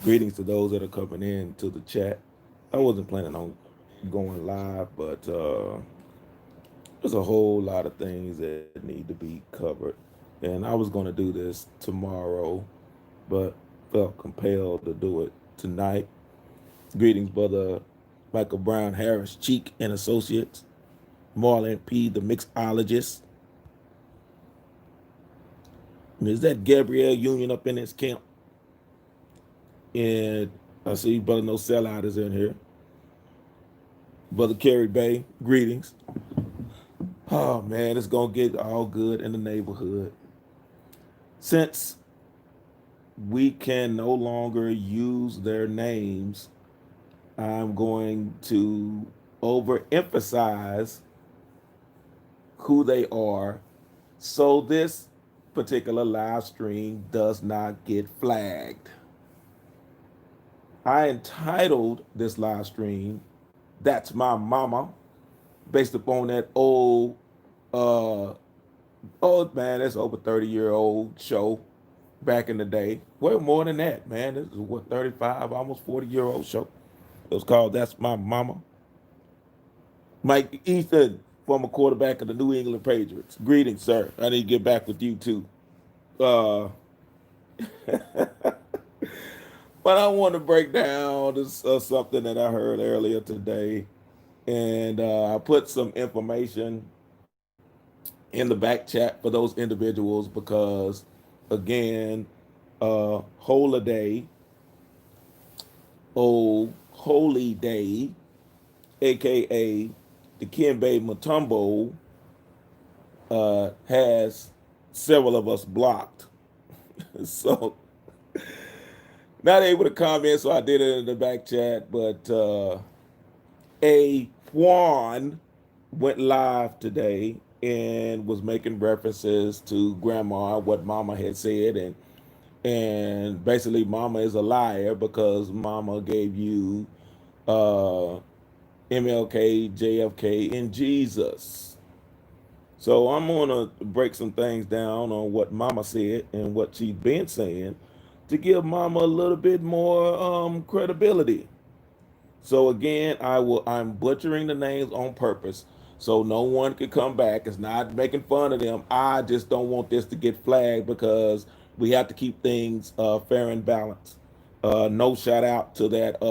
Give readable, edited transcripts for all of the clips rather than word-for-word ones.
Greetings to those that are coming in to the chat. I wasn't planning on going live, but there's a whole lot of things that need to be covered. And I was going to do this tomorrow, but felt compelled to do it tonight. Greetings, brother Michael Brown Harris, Cheek and Associates, Marlon P., the mixologist. Is that Gabrielle Union up in his camp? And I see brother No Sellout is in here. Brother Kerry Bay, greetings. Oh man, it's gonna get all good in the neighborhood. Since we can no longer use their names, I'm going to overemphasize who they are so this particular live stream does not get flagged. I entitled this live stream, That's My Mama, based upon that uh, old man, that's over 30-year-old show back in the day. Well, more than that, man. This is what, 35, almost 40-year-old show. It was called That's My Mama. Mike Ethan, former quarterback of the New England Patriots. Greetings, sir. I need to get back with you too. Uh, but I want to break down this, something that I heard earlier today. And I put some information in the back chat for those individuals because, again, holiday, holy day, aka the Kimbe Mutombo, has several of us blocked. So not able to comment, so I did it in the back chat. But a Juan went live today and was making references to grandma, what mama had said, and basically mama is a liar because mama gave you uh MLK, JFK, and Jesus. So I'm gonna break some things down on what mama said and what she's been saying to give mama a little bit more credibility. So again, I'm butchering the names on purpose so no one could come back. It's not making fun of them. I just don't want this to get flagged because we have to keep things fair and balanced. No shout out to that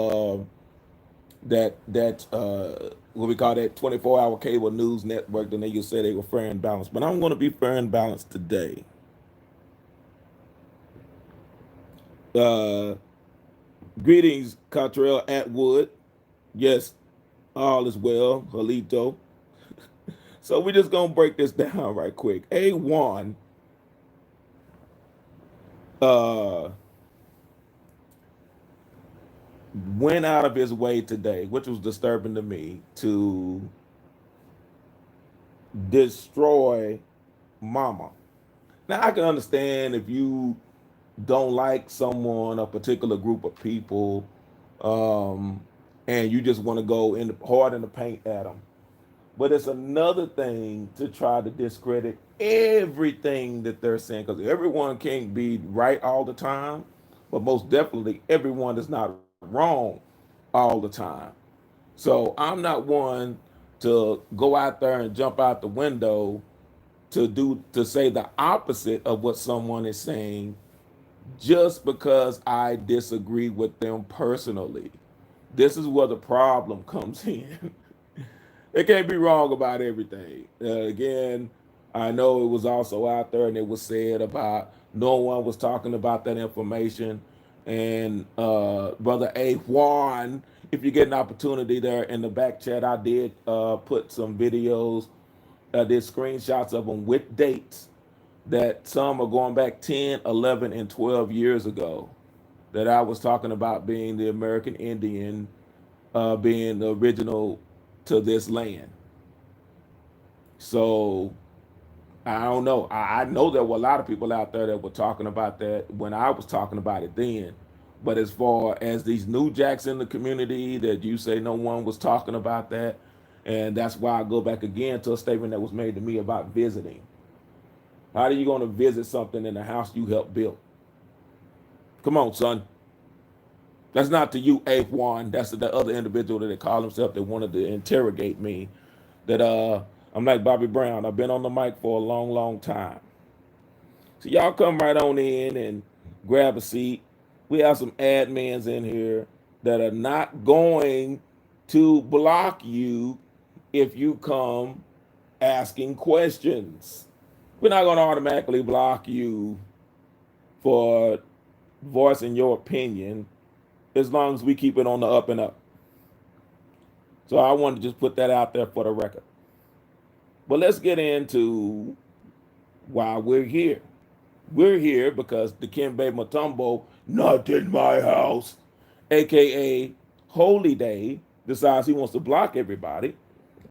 what we call that 24-hour cable news network. Then you say they were fair and balanced, but I'm going to be fair and balanced today. Uh, Greetings, Cottrell Atwood. Yes, all is well, Halito. So we're just gonna break this down right quick. A1 uh went out of his way today, which was disturbing to me, to destroy mama. Now I can understand if you don't like someone, a particular group of people, um, and you just want to go in hard in the paint at them. But it's another thing to try to discredit everything that they're saying because everyone can't be right all the time, but most definitely everyone is not wrong all the time. So I'm not one to go out there and jump out the window to say the opposite of what someone is saying just because I disagree with them personally. This is where the problem comes in. They can't be wrong about everything. Again, I know it was also out there and it was said about no one was talking about that information. And Brother A. Juan, if you get an opportunity there in the back chat, I did put some videos, did screenshots of them with dates that some are going back 10, 11, and 12 years ago that I was talking about being the American Indian, being the original to this land. So I don't know. I know there were a lot of people out there that were talking about that when I was talking about it then. But as far as these new jacks in the community that you say no one was talking about that, and that's why I go back again to a statement that was made to me about visiting. How are you going to visit something in the house you helped build? Come on, son. That's not to you, A1. That's the other individual that they call himself that wanted to interrogate me. That I'm like Bobby Brown. I've been on the mic for a long, long time. So y'all come right on in and grab a seat. We have some admins in here that are not going to block you if you come asking questions. We're not going to automatically block you for voicing your opinion as long as we keep it on the up and up. So I wanted to just put that out there for the record. But let's get into why we're here. We're here because the Dikembe Mutombo, not in my house, aka Holy Day, decides he wants to block everybody.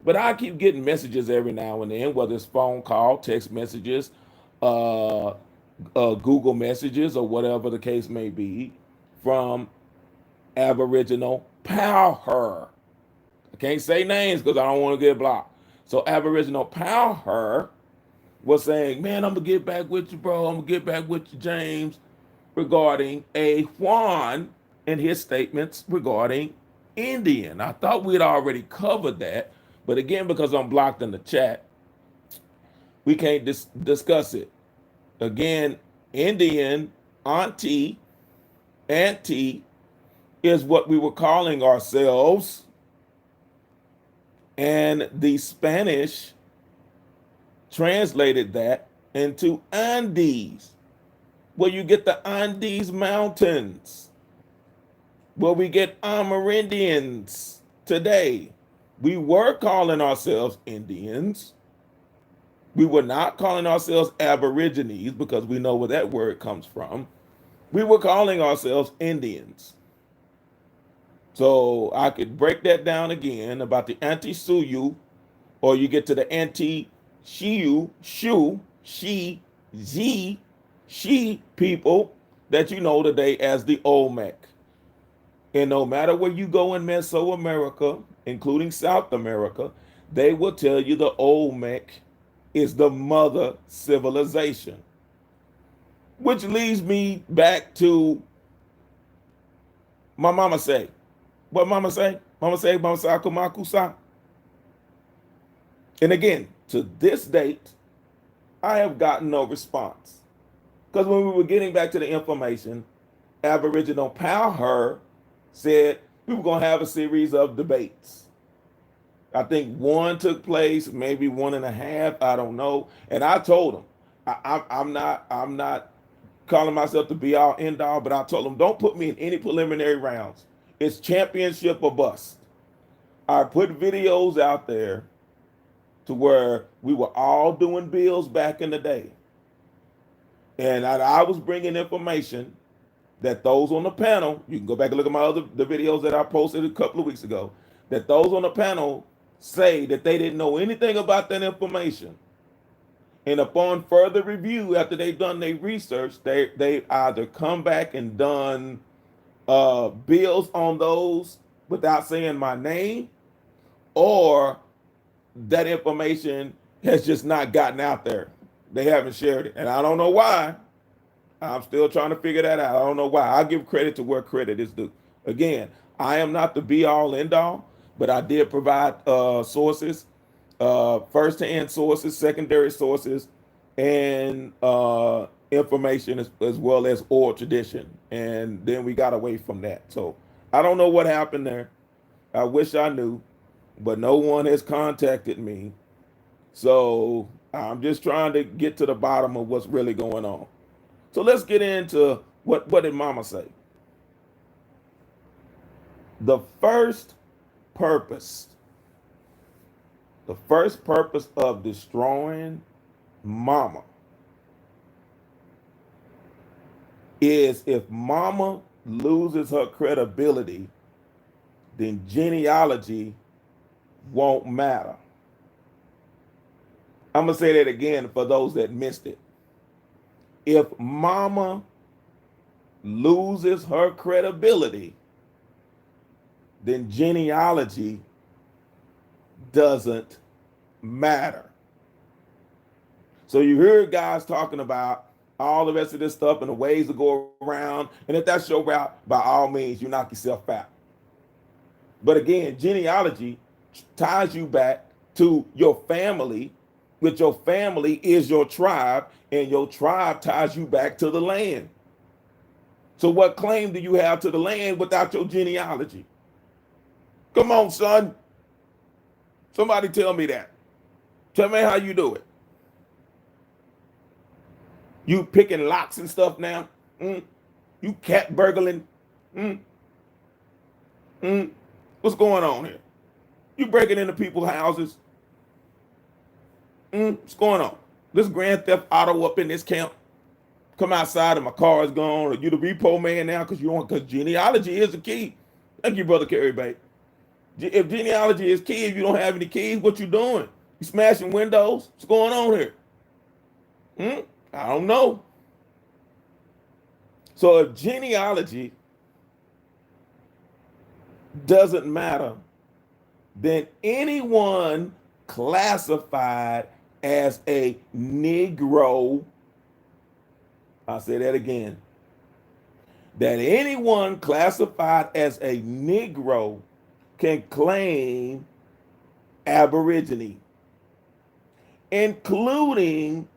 But I keep getting messages every now and then, whether it's phone call, text messages, Google messages, or whatever the case may be, from Aboriginal power. I can't say names because I don't want to get blocked. So Aboriginal power was saying, man, I'm going to get back with you, bro. I'm going to get back with you, James, regarding A. Juan and his statements regarding Indian. I thought we'd already covered that. But again, because I'm blocked in the chat, we can't discuss it. Again, Indian, auntie is what we were calling ourselves. And the Spanish translated that into Andes, where you get the Andes Mountains, where we get Amerindians today. We were calling ourselves Indians. We were not calling ourselves Aborigines because we know where that word comes from. We were calling ourselves Indians. So I could break that down again about the anti-Suyu, or you get to the anti-Shiu, Shu, She, Z, She people that you know today as the Olmec. And no matter where you go in Mesoamerica, including South America, they will tell you the Olmec is the mother civilization. Which leads me back to my mama say. What mama say? Mama say, Akumakusa. And again, to this date, I have gotten no response. Because when we were getting back to the information, Aboriginal power said we were going to have a series of debates. I think one took place, maybe 1.5, I don't know. And I told them, I'm not calling myself the be all end all, but I told them, don't put me in any preliminary rounds. It's championship or bust. I put videos out there to where we were all doing bills back in the day. And I was bringing information that those on the panel, you can go back and look at the videos that I posted a couple of weeks ago, that those on the panel say that they didn't know anything about that information. And upon further review, after they've done their research, they either come back and done bills on those without saying my name, or that information has just not gotten out there. They haven't shared it. And I don't know why. I'm still trying to figure that out. I don't know why. I'll give credit to where credit is due. Again, I am not the be all end all, but I did provide sources, first-hand sources, secondary sources, and information as well as oral tradition. And then we got away from that. So I don't know what happened there. I wish I knew, but no one has contacted me. So I'm just trying to get to the bottom of what's really going on. So let's get into what did Mama say? The first purpose of destroying Mama is if Mama loses her credibility, then genealogy won't matter. I'm going to say that again for those that missed it. If Mama loses her credibility, then genealogy doesn't matter. So you hear guys talking about all the rest of this stuff and the ways to go around. And if that's your route, by all means, you knock yourself out. But again, genealogy ties you back to your family, which your family is your tribe, and your tribe ties you back to the land. So what claim do you have to the land without your genealogy? Come on, son. Somebody tell me that. Tell me how you do it. You picking locks and stuff now? You cat burgling? What's going on here? You breaking into people's houses? What's going on? This grand theft auto up in this camp. Come outside and my car is gone. Or you the repo man now because you don't, because genealogy is the key. Thank you, Brother Kerry Bay. If genealogy is key, if you don't have any keys, what you doing? You smashing windows? What's going on here? I don't know. So if genealogy doesn't matter, then anyone classified as a Negro, I'll say that again, that anyone classified as a Negro can claim Aborigine, including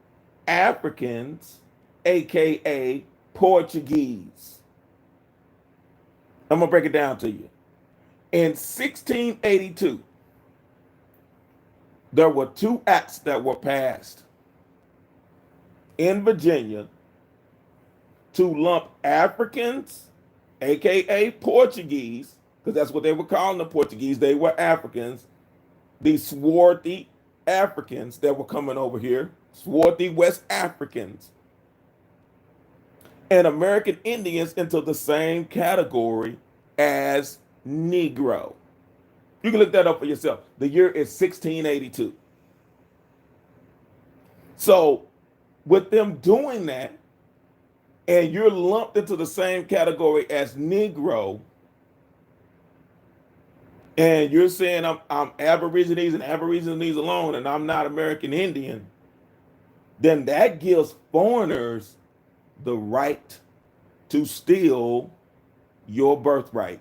Africans, aka Portuguese. I'm gonna break it down to you. In 1682, there were two acts that were passed in Virginia to lump Africans, aka Portuguese, because that's what they were calling the Portuguese, they were Africans, these swarthy Africans that were coming over here, swarthy West Africans, and American Indians into the same category as Negro. You can look that up for yourself. The year is 1682. So with them doing that, and you're lumped into the same category as Negro, and you're saying I'm Aborigines and Aborigines alone, and I'm not American Indian, then that gives foreigners the right to steal your birthright.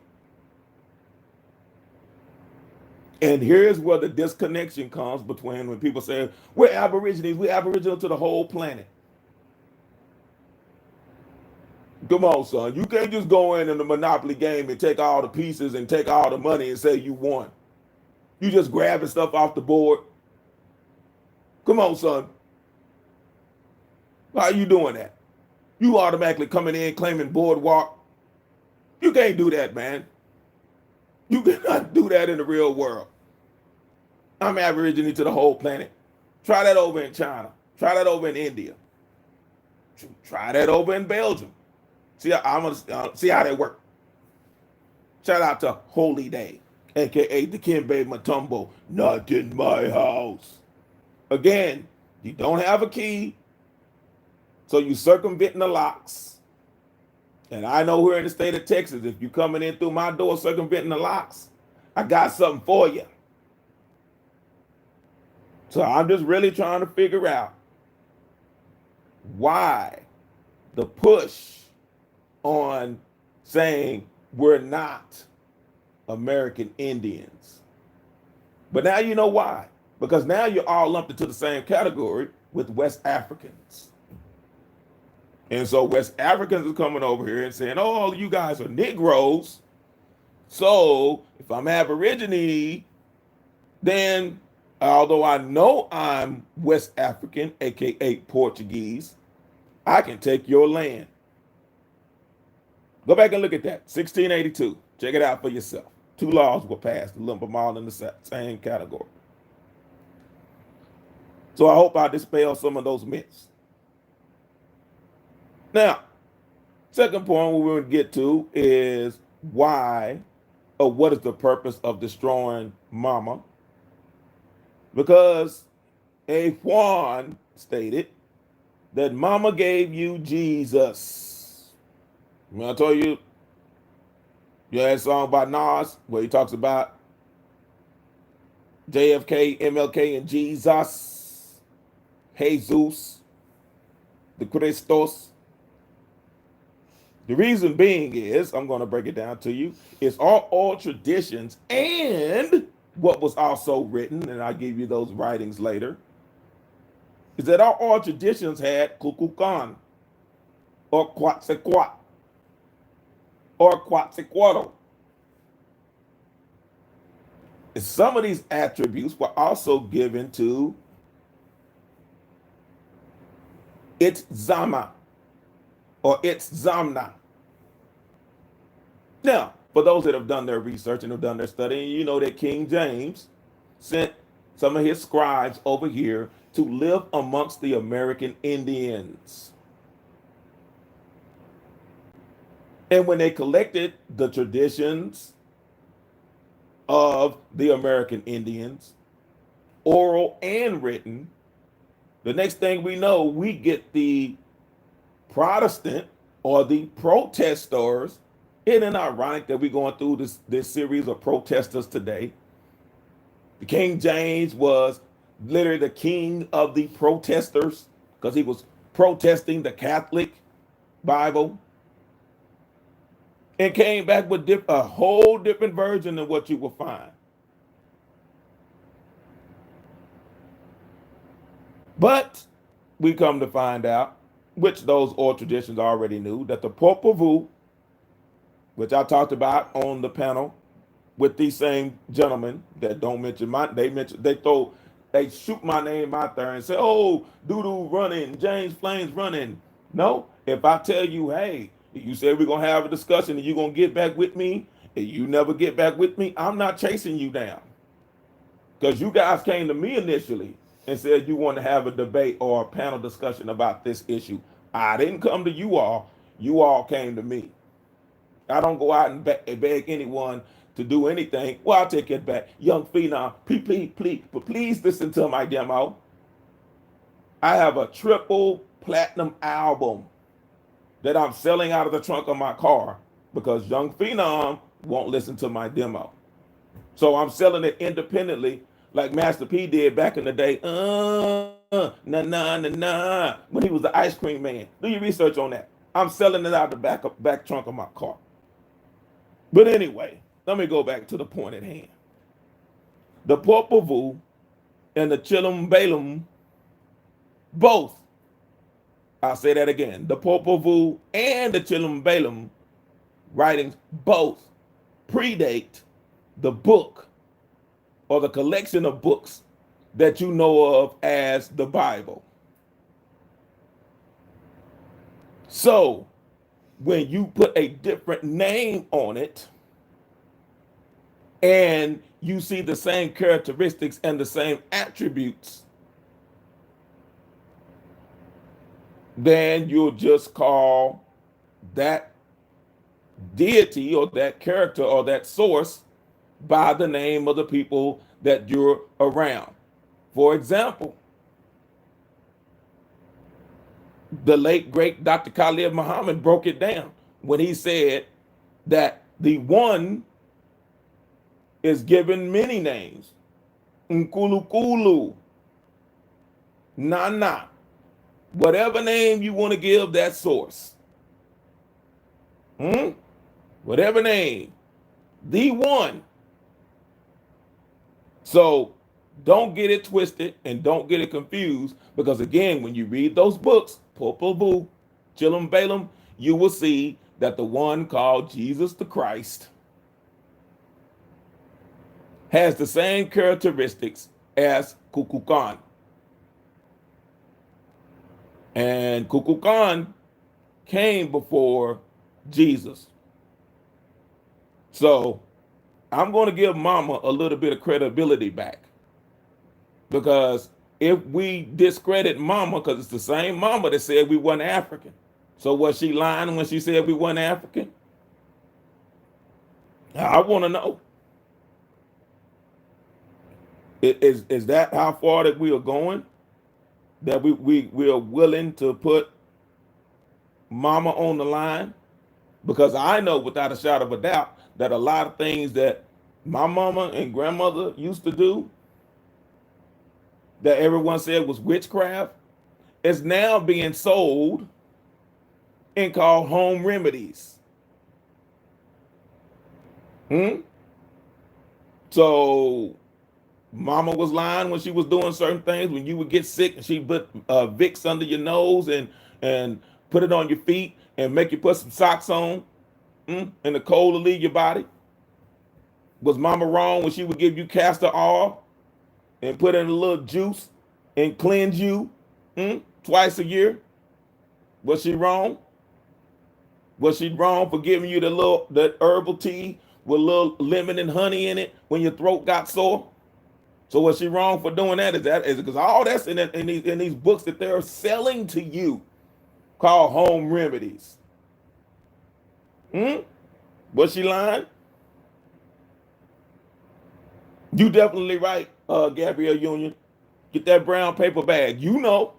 And here's where the disconnection comes between when people say, we're Aborigines, we're Aboriginal to the whole planet. Come on, son. You can't just go in the Monopoly game and take all the pieces and take all the money and say you won. You just grabbing stuff off the board. Come on, son. How are you doing that? You automatically coming in claiming boardwalk. You can't do that, man. You cannot do that in the real world. I'm Aborigine to the whole planet. Try that over in China. Try that over in India. Try that over in Belgium. See how they work. Shout out to Holy Day, aka the Kimbe Matumbo. Not in my house. Again, you don't have a key, so you circumventing the locks. And I know here in the state of Texas, if you coming in through my door circumventing the locks, I got something for you. So I'm just really trying to figure out why the push on saying we're not American Indians. But now you know why. Because now you're all lumped into the same category with West Africans. And so West Africans are coming over here and saying, oh, you guys are Negroes. So if I'm Aborigine, then although I know I'm West African, aka Portuguese, I can take your land. Go back and look at that, 1682. Check it out for yourself. Two laws were passed to lump them all in the same category. So I hope I dispel some of those myths. Now, second point we're going to get to is why, or what is the purpose of destroying Mama? Because A. Juan stated that Mama gave you Jesus. When I told you, you had a song by Nas where he talks about JFK, MLK, and Jesus. Jesus, the Christos. The reason being is, I'm going to break it down to you, it's all traditions and what was also written, and I'll give you those writings later, is that all traditions had Kukulkan or Quetzalcoatl or Quetzalcoatl. And some of these attributes were also given to Itzama or Itzamna. Now, for those that have done their research and have done their study, you know that King James sent some of his scribes over here to live amongst the American Indians. And when they collected the traditions of the American Indians, oral and written, the next thing we know, we get the Protestant or the protesters. Isn't it ironic that we're going through this series of protesters today? The King James was literally the king of the protesters because he was protesting the Catholic Bible and came back with a whole different version of what you will find. But we come to find out, which those old traditions already knew, that the Popol Vuh, which I talked about on the panel with these same gentlemen that don't mention they shoot my name out there and say, oh, Doodoo running, James Flames running. No, if I tell you, hey, you said we're going to have a discussion and you're going to get back with me, and you never get back with me, I'm not chasing you down. Because you guys came to me initially and said you want to have a debate or a panel discussion about this issue. I didn't come to you all. You all came to me. I don't go out and beg anyone to do anything. Well, I'll take it back. Young Phenom, please listen to my demo. I have a triple platinum album that I'm selling out of the trunk of my car because Young Phenom won't listen to my demo. So I'm selling it independently like Master P did back in the day. When he was the ice cream man. Do your research on that. I'm selling it out the back trunk of my car. But anyway, let me go back to the point at hand. The Popol Vuh and the Chilum Balaam, both, I'll say that again, the Popol Vuh and the Chilum Balaam writings both predate the book or the collection of books that you know of as the Bible. So when you put a different name on it and you see the same characteristics and the same attributes, then you'll just call that deity or that character or that source by the name of the people that you're around. For example, the late, great Dr. Khalid Muhammad broke it down when he said that the one is given many names. Nkulukulu, Nana, whatever name you want to give that source. Whatever name, the one. So don't get it twisted and don't get it confused, because again, when you read those books, Popol Vuh, Chilum Balaam, you will see that the one called Jesus the Christ has the same characteristics as Kukulkan. And Kukulkan came before Jesus. So I'm going to give Mama a little bit of credibility back, because if we discredit Mama, because it's the same Mama that said we weren't African. So was she lying when she said we weren't African? I want to know. Is that how far that we are going? That we are willing to put Mama on the line? Because I know without a shadow of a doubt that a lot of things that my mama and grandmother used to do that everyone said was witchcraft, is now being sold and called home remedies. So mama was lying when she was doing certain things. When you would get sick and she put Vicks under your nose and put it on your feet and make you put some socks on, and the cold will leave your body. Was mama wrong when she would give you castor oil and put in a little juice and cleanse you twice a year? Was she wrong? Was she wrong for giving you that herbal tea with a little lemon and honey in it when your throat got sore? So was she wrong for doing that? Is it because all that's in these books that they're selling to you called home remedies? Was she lying? You definitely right, Gabrielle Union. Get that brown paper bag. You know.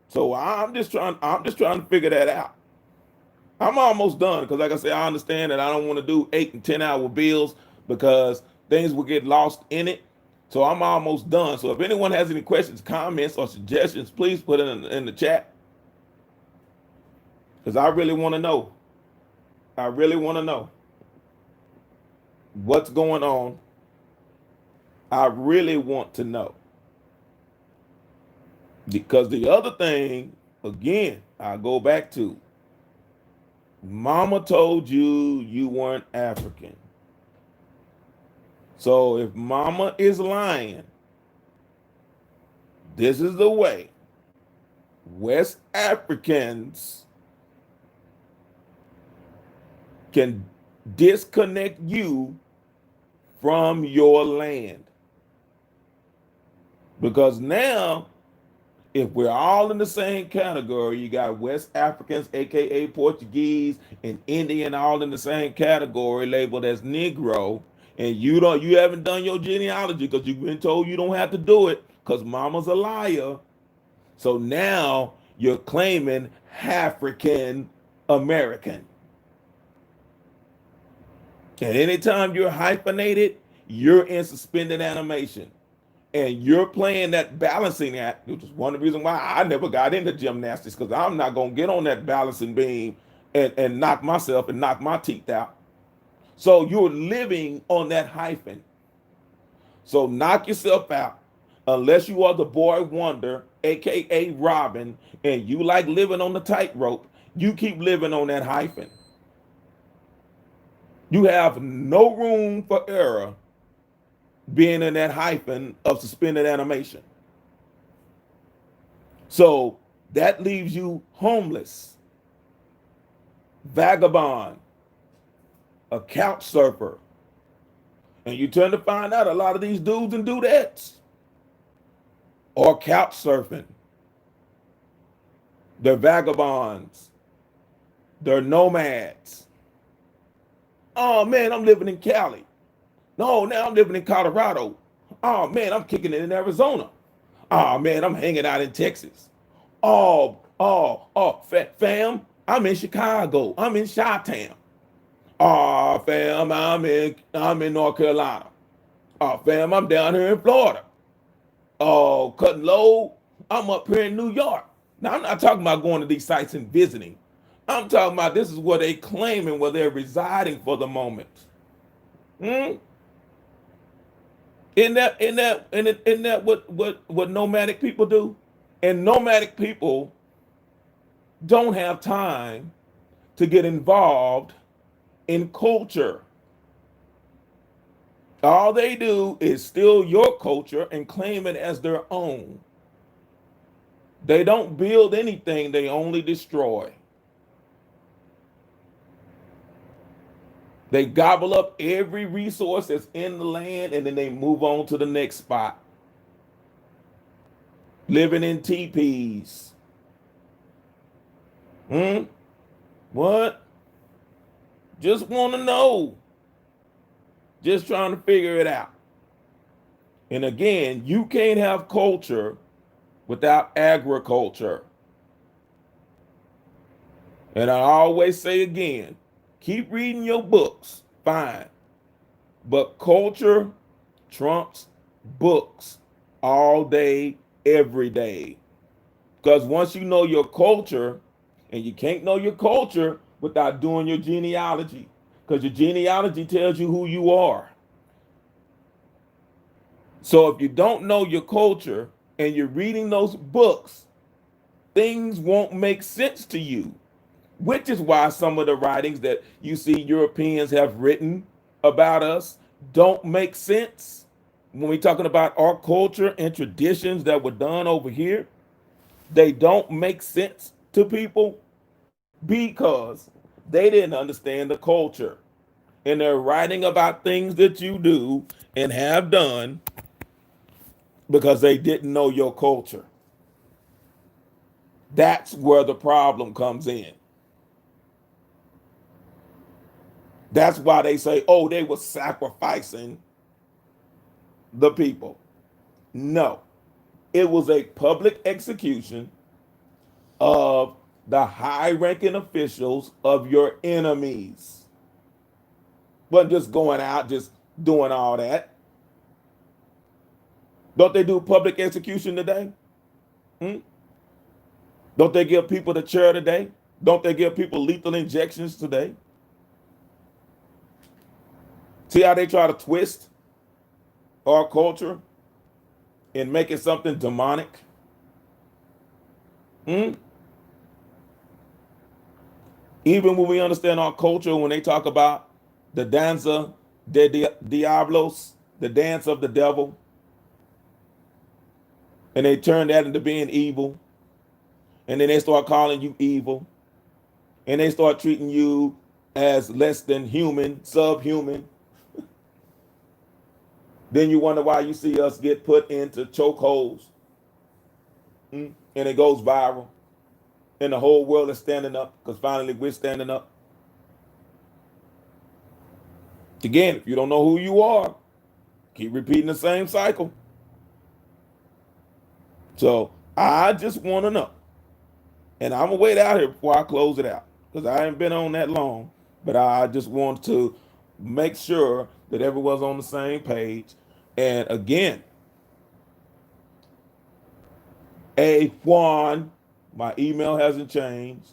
So I'm just trying to figure that out. I'm almost done because, like I said, I understand that I don't want to do 8 and 10 hour bills because things will get lost in it. So I'm almost done. So if anyone has any questions, comments, or suggestions, please put it in the chat because I really want to know. I really want to know what's going on. I really want to know. Because the other thing, again, I go back to, mama told you you weren't African. So if mama is lying, this is the way West Africans can disconnect you from your land. Because now, if we're all in the same category, you got West Africans, aka Portuguese, and Indian all in the same category, labeled as Negro, and you haven't done your genealogy because you've been told you don't have to do it because mama's a liar. So now you're claiming African American. And anytime you're hyphenated, you're in suspended animation. And you're playing that balancing act, which is one of the reasons why I never got into gymnastics, because I'm not going to get on that balancing beam and knock myself and knock my teeth out. So you're living on that hyphen. So knock yourself out. Unless you are the boy wonder, aka Robin, and you like living on the tightrope, you keep living on that hyphen. You have no room for error being in that hyphen of suspended animation. So that leaves you homeless, vagabond, a couch surfer. And you turn to find out a lot of these dudes and dudettes are couch surfing. They're vagabonds. They're nomads. Oh man, I'm living in Cali. No, now I'm living in Colorado. Oh man, I'm kicking it in Arizona. Oh man, I'm hanging out in Texas. Fam, I'm in Chicago. I'm in Chi-Town. Oh fam, I'm in North Carolina. Oh fam, I'm down here in Florida. Oh, cutting low, I'm up here in New York. Now I'm not talking about going to these sites and visiting. I'm talking about this is where they claiming where they're residing for the moment. Isn't that what nomadic people do? And nomadic people don't have time to get involved in culture. All they do is steal your culture and claim it as their own. They don't build anything, they only destroy. They gobble up every resource that's in the land and then they move on to the next spot. Living in teepees. What? Just want to know. Just trying to figure it out. And again, you can't have culture without agriculture. And I always say again, keep reading your books, fine. But culture trumps books. all day, every day. Because once you know your culture, and you can't know your culture without doing your genealogy, because your genealogy tells you who you are. So if you don't know your culture and you're reading those books, things won't make sense to you, which is why some of the writings that you see Europeans have written about us don't make sense. When we're talking about our culture and traditions that were done over here, they don't make sense to people because they didn't understand the culture. And they're writing about things that you do and have done because they didn't know your culture. That's where the problem comes in. That's why they say, oh, they were sacrificing the people. No, it was a public execution of the high ranking officials of your enemies. But just going out, just doing all that. Don't they do public execution today? Hmm? Don't they give people the chair today? Don't they give people lethal injections today? See how they try to twist our culture and make it something demonic? Hmm? Even when we understand our culture, when they talk about the danza de diablos, the dance of the devil, and they turn that into being evil, and then they start calling you evil, and they start treating you as less than human, subhuman. Then you wonder why you see us get put into chokeholds, and it goes viral, and the whole world is standing up because finally we're standing up. Again, if you don't know who you are, keep repeating the same cycle. So I just want to know, and I'm gonna wait out here before I close it out because I haven't been on that long, but I just want to make sure that everyone's on the same page. And again, A Juan, my email hasn't changed.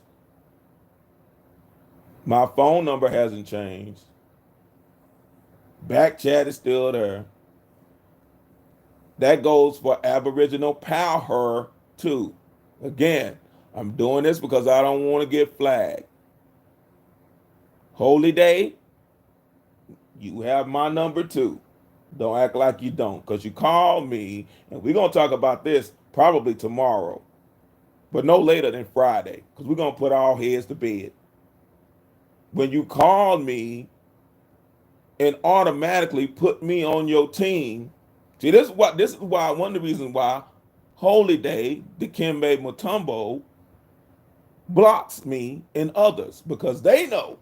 My phone number hasn't changed. Back chat is still there. That goes for Aboriginal Power too. Again, I'm doing this because I don't want to get flagged. Holy Day, you have my number too. Don't act like you don't, because you called me, and we're going to talk about this probably tomorrow, but no later than Friday, because we're going to put our heads to bed. When you called me and automatically put me on your team, see, this is why one of the reasons why Holy Day, Dikembe Mutombo, blocks me and others, because they know.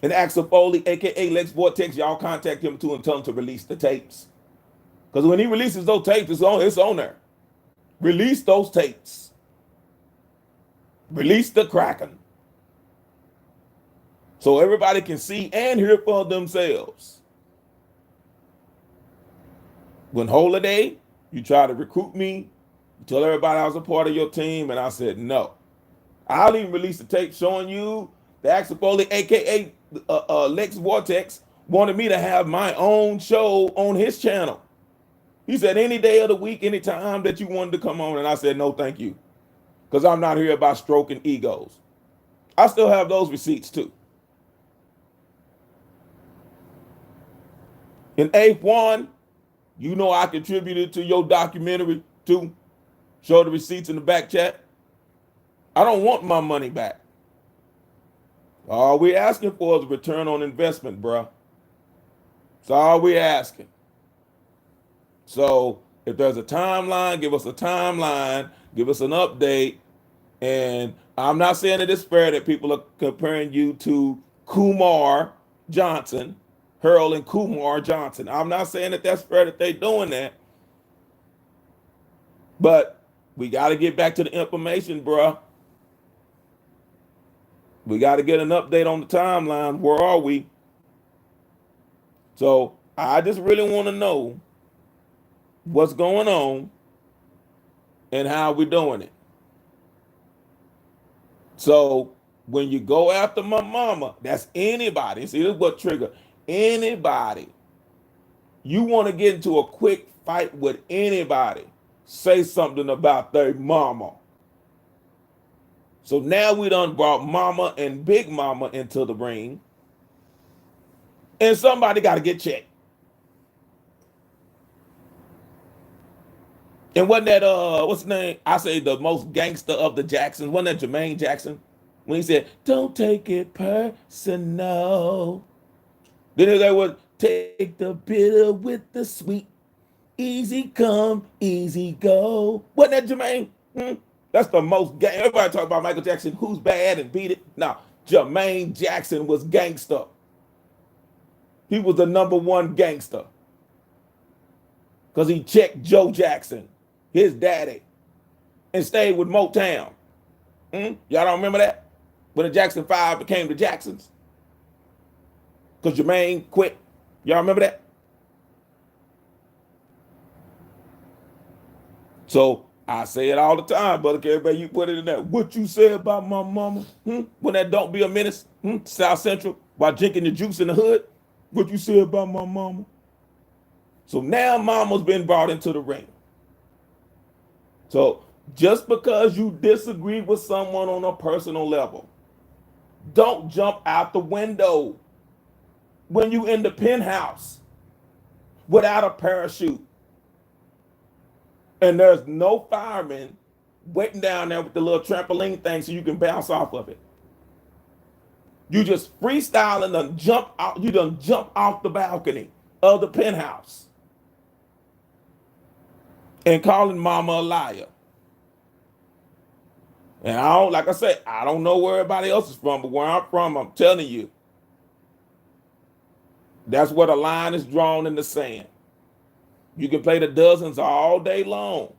And Axel Foley, aka Lex Vortex, y'all contact him too and tell him to release the tapes. Because when he releases those tapes, it's on there. Release those tapes. Release the Kraken. So everybody can see and hear for themselves. When Holiday, you try to recruit me, you tell everybody I was a part of your team, and I said no. I'll even release the tape showing you the Axel Foley, aka Lex Vortex, wanted me to have my own show on his channel. He said any day of the week, any time that you wanted to come on, and I said no, thank you, because I'm not here about stroking egos. I still have those receipts too. And A1, you know I contributed to your documentary too. Show the receipts in the back chat. I don't want my money back. All we're asking for is a return on investment, bro. That's all we're asking. So if there's a timeline, give us a timeline, give us an update. And I'm not saying that it's fair that people are comparing you to Kumar Johnson, Harold and Kumar Johnson. I'm not saying that that's fair that they're doing that. But we got to get back to the information, bro. We got to get an update on the timeline. Where are we? So I just really want to know what's going on, and how we're doing it. So when you go after my mama, that's anybody. See, this is what trigger anybody. You want to get into a quick fight with anybody, say something about their mama. So now we done brought mama and big mama into the ring, and somebody got to get checked. And wasn't that what's his name? I say the most gangster of the Jacksons. Wasn't that Jermaine Jackson? When he said, "Don't take it personal." Then they would take the bitter with the sweet. Easy come, easy go. Wasn't that Jermaine? That's the most gang. Everybody talk about Michael Jackson, who's bad and beat it. Now, Jermaine Jackson was gangster. He was the #1 gangster. Because he checked Joe Jackson, his daddy, and stayed with Motown. Y'all don't remember that? When the Jackson 5 became the Jacksons? Because Jermaine quit. Y'all remember that? So I say it all the time, Brother Everybody, you put it in there. What you say about my mama? When that don't be a menace? South Central, while drinking the juice in the hood? What you say about my mama? So now mama's been brought into the ring. So just because you disagree with someone on a personal level, don't jump out the window when you in the penthouse without a parachute. And there's no fireman waiting down there with the little trampoline thing so you can bounce off of it. You just freestyle and then jump out. You done jump off the balcony of the penthouse and calling mama a liar. And I don't, like I said, I don't know where everybody else is from, but where I'm from, I'm telling you, that's where the line is drawn in the sand. You can play the dozens all day long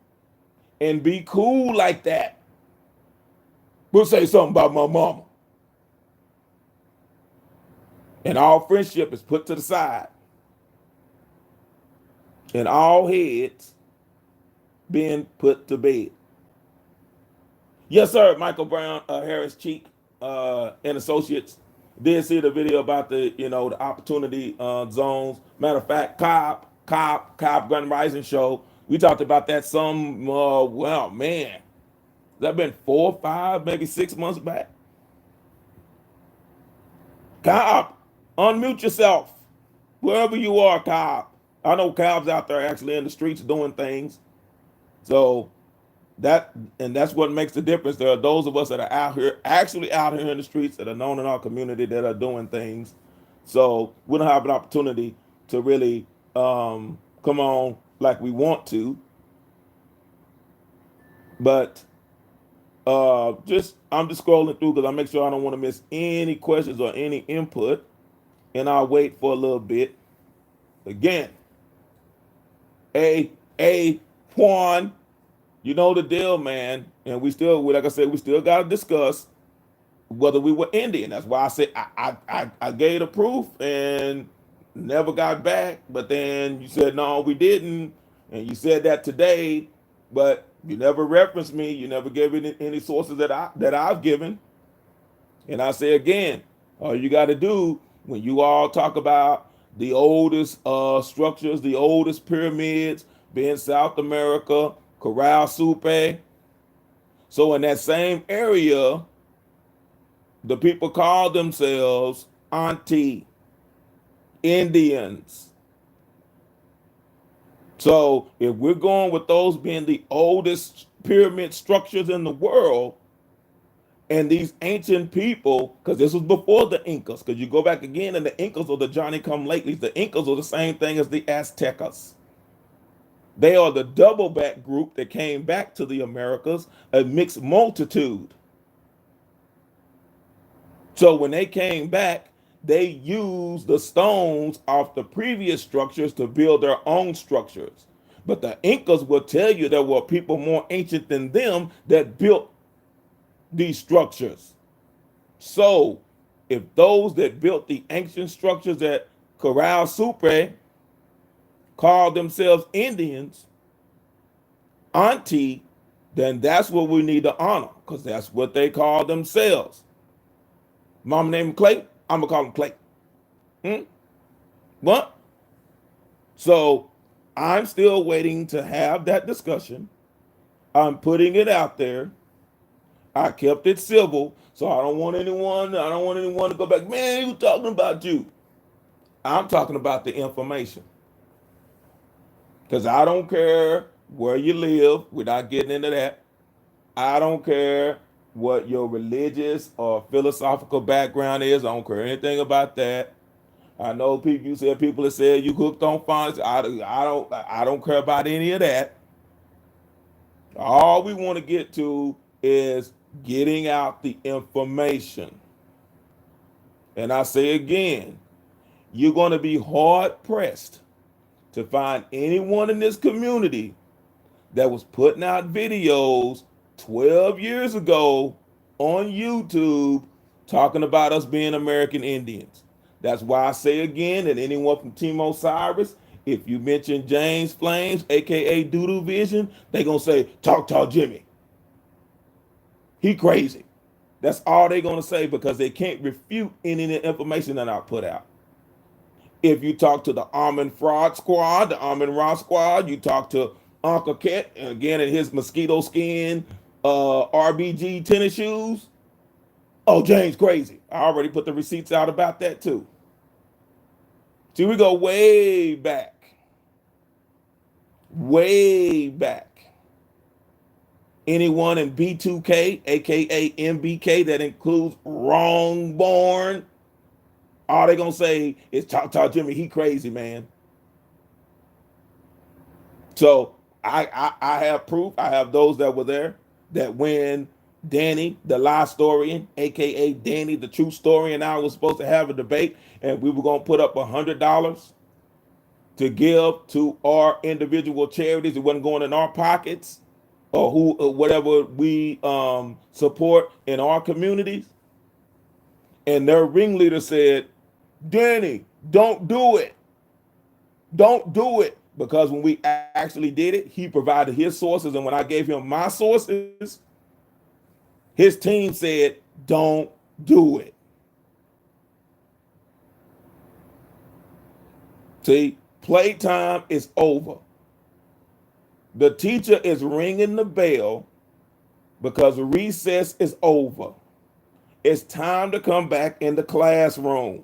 and be cool like that. We'll say something about my mama. And all friendship is put to the side. And all heads being put to bed. Yes, sir. Michael Brown, Harris Cheek, and Associates did see the video about the, the opportunity zones. Matter of fact, Cobb Gun Rising Show. We talked about that some, well, man, that been 4, 5, maybe 6 months back. Cobb, unmute yourself. Wherever you are, Cobb. I know Cobb's out there actually in the streets doing things. So that's what makes the difference. There are those of us that are out here, actually out here in the streets, that are known in our community, that are doing things. So we don't have an opportunity to really come on like we want to. But I'm just scrolling through because I make sure I don't want to miss any questions or any input. And I'll wait for a little bit. Again, Juan, you know the deal, man. And we still, like I said, we still got to discuss whether we were Indian. That's why I said I gave the proof and never got back. But then you said, no, we didn't. And you said that today, but you never referenced me. You never gave any sources that I've given. And I say again, all you got to do when you all talk about the oldest structures, the oldest pyramids being South America, Corral Supe. So in that same area, the people call themselves Auntie Indians. So if we're going with those being the oldest pyramid structures in the world, and these ancient people, because this was before the Incas, because you go back again and the Incas are the Johnny-come-latelys. The Incas are the same thing as the Aztecas. They are the double back group that came back to the Americas, a mixed multitude. So when they came back, they used the stones off the previous structures to build their own structures. But the Incas will tell you there were people more ancient than them that built these structures. So if those that built the ancient structures at Corral Supe called themselves Indians, auntie, then that's what we need to honor, because that's what they call themselves. Mama named him Clay, I'm gonna call him Clay. What? So I'm still waiting to have that discussion. I'm putting it out there. I kept it civil, so I don't want anyone to go back, man, he was talking about you. I'm talking about the information. Because I don't care where you live, we're not getting into that. I don't care what your religious or philosophical background is. I don't care anything about that. I know people, you said people that said you hooked on phonics. I don't care about any of that. All we want to get to is getting out the information. And I say again, you're going to be hard pressed to find anyone in this community that was putting out videos 12 years ago on YouTube talking about us being American Indians. That's why I say again that anyone from Team Osiris, if you mention James Flames, aka Doodoo Vision, they gonna say, talk Jimmy. He crazy. That's all they gonna say, because they can't refute any of the information that I put out. If you talk to the Almond Fraud Squad, the Almond Raw Squad, you talk to Uncle Ket, and again in his mosquito skin RBG tennis shoes. Oh, James crazy. I already put the receipts out about that too. See, we go way back. Way back. Anyone in B2K, aka MBK, that includes Wrongborn, all they gonna say is talk Jimmy, he crazy, man. So I have proof. I have those that were there, that when Danny, the lie historian, aka Danny, the true story, and I was supposed to have a debate, and we were gonna put up $100 to give to our individual charities. It wasn't going in our pockets, or whatever we support in our communities. And their ringleader said, Danny, don't do it. Don't do it. Because when we actually did it, he provided his sources. And when I gave him my sources, his team said, don't do it. See, playtime is over. The teacher is ringing the bell because recess is over. It's time to come back in the classroom.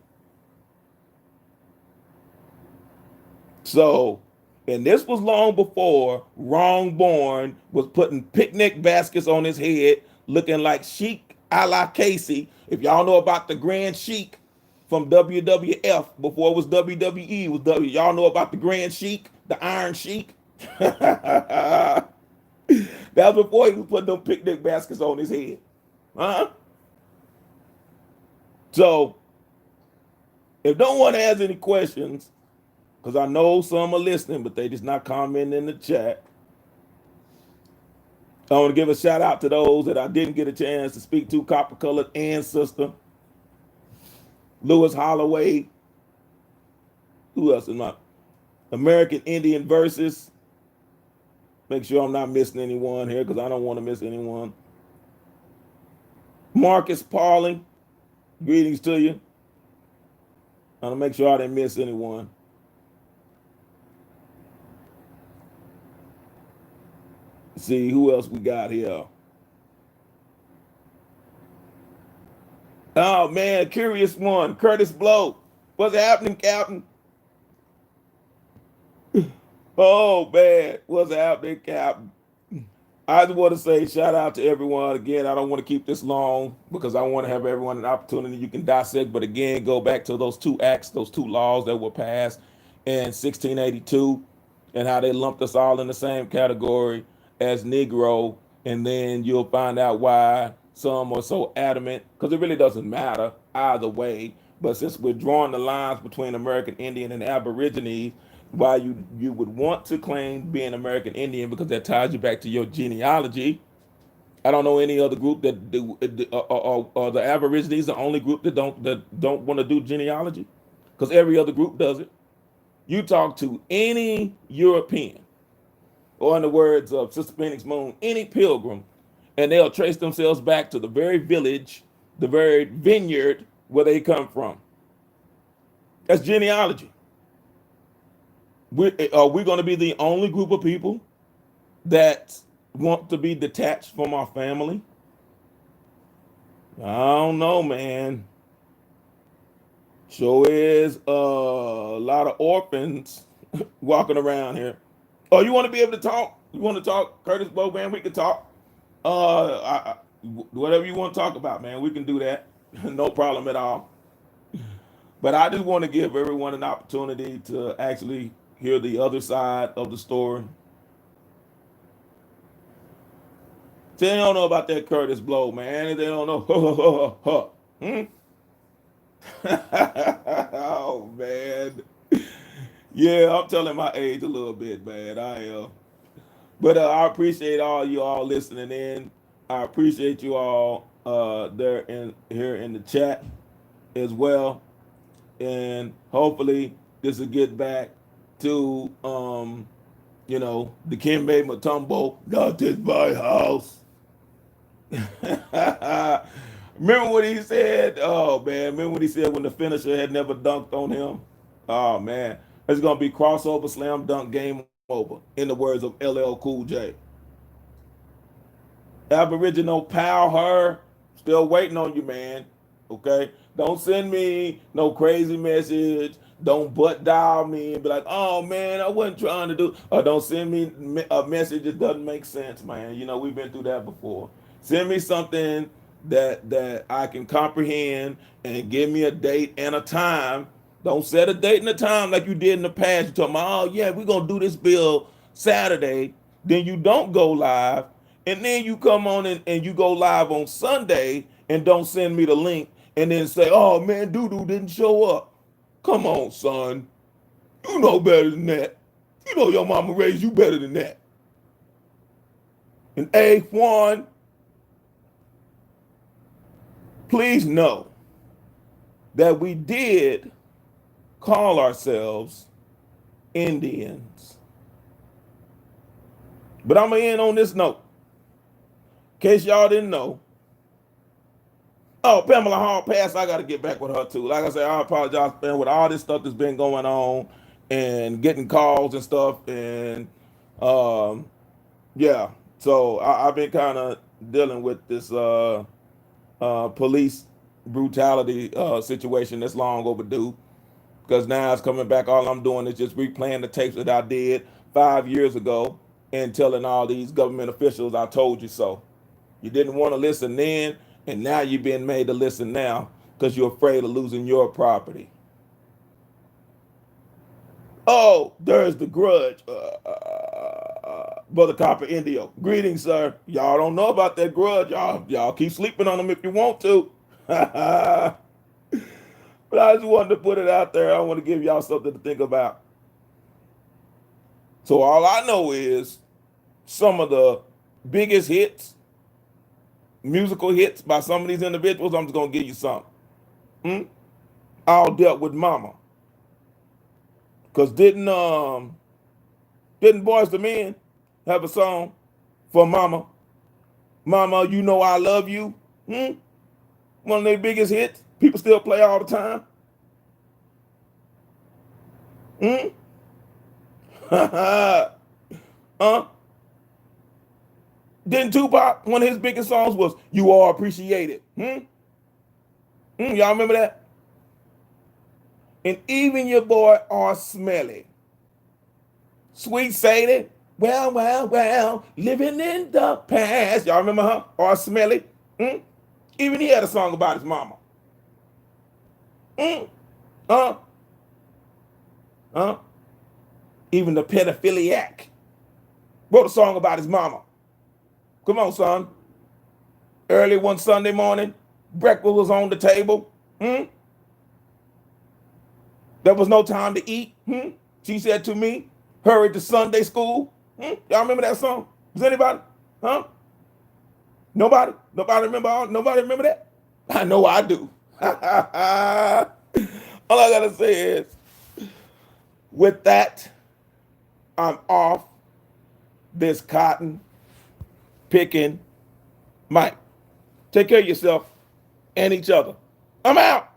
So, and this was long before Wrongborn was putting picnic baskets on his head, looking like Sheik a la Casey. If y'all know about the Grand Sheik from WWF, before it was WWE, y'all know about the Grand Sheik, the Iron Sheik? That was before he was putting them picnic baskets on his head. So, if no one has any questions, because I know some are listening, but they just not commenting in the chat, I want to give a shout out to those that I didn't get a chance to speak to: Copper Colored Ancestor, Lewis Holloway. Who else is not? American Indian Versus. Make sure I'm not missing anyone here, because I don't want to miss anyone. Marcus Pauling, greetings to you. I want to make sure I didn't miss anyone. Let's see who else we got here. Oh man, curious one, Curtis Blow. What's happening, Captain? Oh man, what's happening, Captain? I just want to say shout out to everyone. Again, I don't want to keep this long because I want to have everyone an opportunity you can dissect. But again, go back to those two acts, those two laws that were passed in 1682, and how they lumped us all in the same category as Negro. And then you'll find out why some are so adamant, because it really doesn't matter either way. But since we're drawing the lines between American Indian and Aborigines, why you would want to claim being American Indian, because that ties you back to your genealogy. I don't know any other group that the Aborigines the only group that don't want to do genealogy, because every other group does it. You talk to any European or in the words of Sister Phoenix Moon, any pilgrim, and they'll trace themselves back to the very village, the very vineyard where they come from. That's genealogy. Are we going to be the only group of people that want to be detached from our family? I don't know, man. Sure is a lot of orphans walking around here. Oh, you want to be able to talk? You want to talk, Curtis Blow, man? We can talk. Whatever you want to talk about, man, we can do that. No problem at all. But I just want to give everyone an opportunity to actually hear the other side of the story. They don't know about that Curtis Blow, man. They don't know. Oh, man. Yeah, I'm telling my age a little bit, man. I am. But I appreciate all you all listening in. I appreciate you all there here in the chat as well. And hopefully this will get back to the Kimbe Mutombo, not this my house. Remember what he said? Oh man, remember what he said when the finisher had never dunked on him? Oh man. It's gonna be crossover slam dunk game over, in the words of LL Cool J. Aboriginal pal her, still waiting on you, man. Okay? Don't send me no crazy message. Don't butt dial me and be like, oh man, I wasn't trying to do, or don't send me a message that doesn't make sense, man. You know, we've been through that before. Send me something that I can comprehend and give me a date and a time. Don't set a date and a time like you did in the past. You're talking about, oh yeah, we're gonna do this bill Saturday. Then you don't go live, and then you come on and you go live on Sunday and don't send me the link, and then say, oh man, Doodoo didn't show up. Come on, son. You know better than that. You know your mama raised you better than that. And Juan, please know that we did call ourselves Indians. But I'm going to end on this note. In case y'all didn't know. Oh, Pamela Hall passed. I got to get back with her too. Like I said, I apologize, man, with all this stuff that's been going on and getting calls and stuff. And yeah, so I've been kind of dealing with this police brutality situation that's long overdue, because now it's coming back. All I'm doing is just replaying the tapes that I did 5 years ago and telling all these government officials, I told you so. You didn't want to listen then, and now you're being made to listen now because you're afraid of losing your property. Oh, there's the grudge. Brother Copper Indio. Greetings, sir. Y'all don't know about that grudge. Y'all keep sleeping on them if you want to. But I just wanted to put it out there. I want to give y'all something to think about. So all I know is some of the biggest hits, musical hits by some of these individuals. I'm just going to give you some. All dealt with mama. Because didn't Boyz II Men have a song for mama? Mama, you know I love you. One of their biggest hits. People still play all the time. Didn't Tupac, one of his biggest songs was You Are Appreciated. Y'all remember that? And even your boy R. Smelly. Sweet Sadie. Well, living in the past. Y'all remember her? R. Smelly? Even he had a song about his mama. Even the pedophiliac wrote a song about his mama. Come on, son. Early one Sunday morning, breakfast was on the table. There was no time to eat. She said to me, hurry to Sunday school. Y'all remember that song? Does anybody? Nobody? Nobody remember? Nobody remember that? I know I do. All I gotta say is, with that, I'm off. this cotton picking Mike. Take care of yourself and each other. I'm out.